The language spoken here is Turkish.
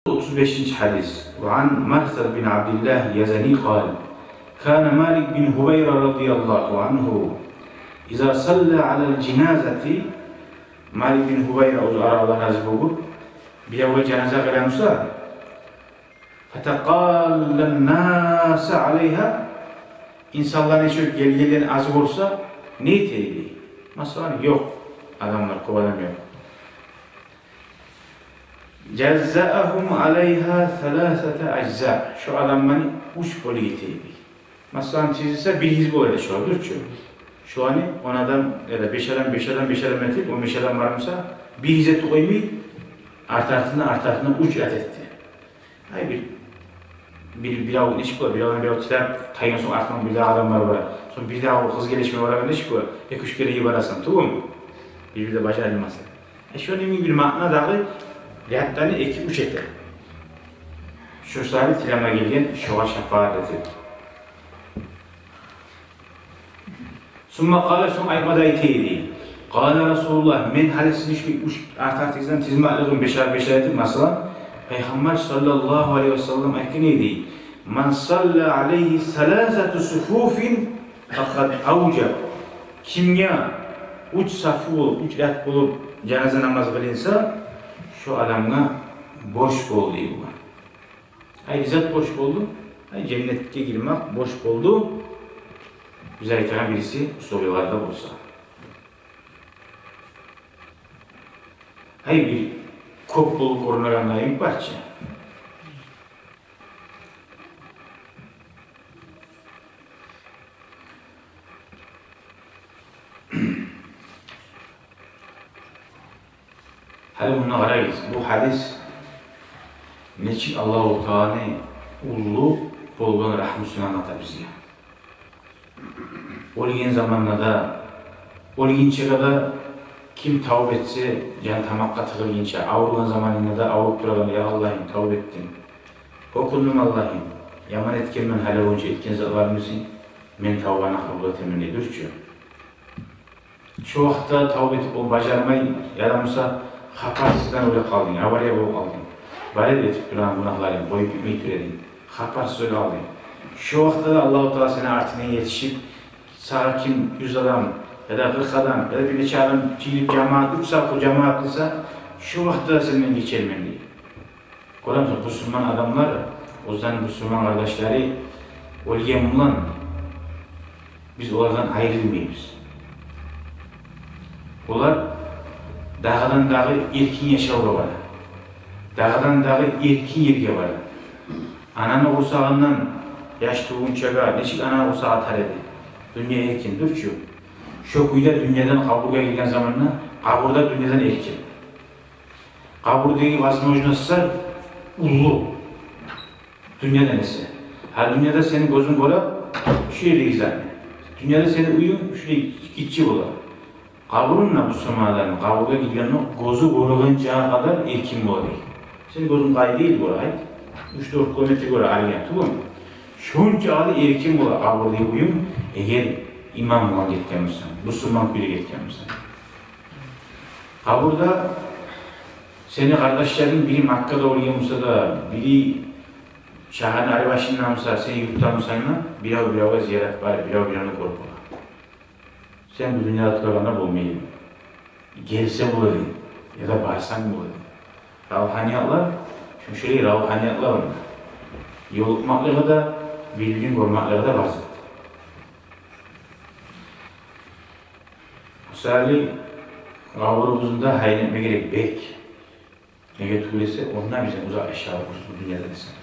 35. hadis. Ve an Marsad bin Abdullah Yazani kal. Kana Malik bin Hubeyre radıyallahu anhu İza salla alel cinazeti Malik bin Hubeyre o Allah razı olsun. Bir de cenaze kılansa fetekallen nâse aleyha insanların şu gelen az olsa ne teydi? Mesela yok. Adamlar kovalamıyor. Cezzâhum aleyha thelâsete ecza. Şu adamların üç bölü teydi. Mesela çizilse bir hizb öyle şu an. Şu an 10 adam ya da 5 adam metre, 15 adam varmışsa bir hizet koymayı artırtına uç etti. Hayır bir daha ne çıkıyor? Bir daha kitap tayın son arkadan bir daha adamlar var. Son bir daha o hız gelişme var ne çıkıyor? 2-3 kere iyi varasın, tamam mı? Bir de başarılmasın. Şöyle bir makna dağı riyattani 2-3 ete. Şu sahibi tilama gelgen şova şefaat etti. Summa kâle son aymada iteydi. Kâle Resulullah men hadisini şu artırtıktan tizmâlığın beşer etti. Mesela Peygamber sallallahu aleyhi ve sellem ekneydi. Man salla aleyhi selâsetu sufufin fakat avcab. Kimya uç safı olup, uç ret bulup cenaze namazı kılınsa şu adamına boş oldu bu. Hay zat boş oldu. Hay cennete girmek boş oldu. Güzel iten birisi sorularda olsa. Hay bir kop bulup korunaranlayın parça. Hadi bunu arayız. Bu hadis neçik Allah-u Teala ulu bolgan rahmusunu anlatar bize. Olgen zamanlarda, olgen çağda kim tavb etse, can tamakka tıkılınca, avrulan zamanında da avrup duralım, ya Allah'ım tavb ettim. Okullum Allah'ım, yaman etken men hala önce etken zatlarımızın, men tavbana kabul etemin edurçu. Şu vakta tavb etip o bacarmayın, yaramısa haparsızdan öyle kaldın, avariye bol kaldın. Bari de etip duran günahlarım, boyup bitmeyi türedin. Haparsız öyle kaldın. Şu vakta da Allah-u Teala seni artına yetişip, sağ kim 100 adam ya da 40 adam ya da bir neçe adam çiğnip cemaat, 3 safı cemaat kılsa şu vakti da senden geçirmeli. Koramsa Müslüman adamlar, o zaman Müslüman kardeşleri olgen bulan biz onlardan ayrılmayız. Onlar dağdan dağı erkin yaşauga var. Dağdan dağı erkin yerge var. Ananı kursağından yaş tuğunçaga neçik ananı kursağı atar edi. Dünya erkin, durçu. Şu kuyda dünyadan kaburga girgen zamanla, kaburda dünyadan erkin. Kaburdaki vasmojnaslar ulu. Dünyadan ese. Her dünyada senin gözün kola, şu yerde gizlenme. Dünyada senin uyun, şuraya gitçi kola. Kaburunla bu sırmadan, kaburga girgen o, gözü koruğunca kadar erkin kola değil. Senin gözün kayı değil kola, 3-4 kilometre kola argen, tamam mı? Şunca adı erkin kola kaburdaki uyum, eğer imam olan getkenmişsin, Müslüman biri getkenmişsin. Kaburda seni kardeşlerin biri Makka'da oluyormuşsa da, biri Şahane Aribaşı'nın olsa, seni yurttamışsayla, bir ziyaret var, bir korkma. Sen bu dünyada tıklarına bulmayın. Gelse buladın ya da bağırsan buladın. Ravhaniyatlar, şimdi şöyle ravhaniyatlar var. Yolukmaklığı da, bilgin görmaklığı da basit. Misali, gavurumuzda hayal etme gerek bek. Ne götürülse ondan bize uzak eşya olursun bu dünyada desem.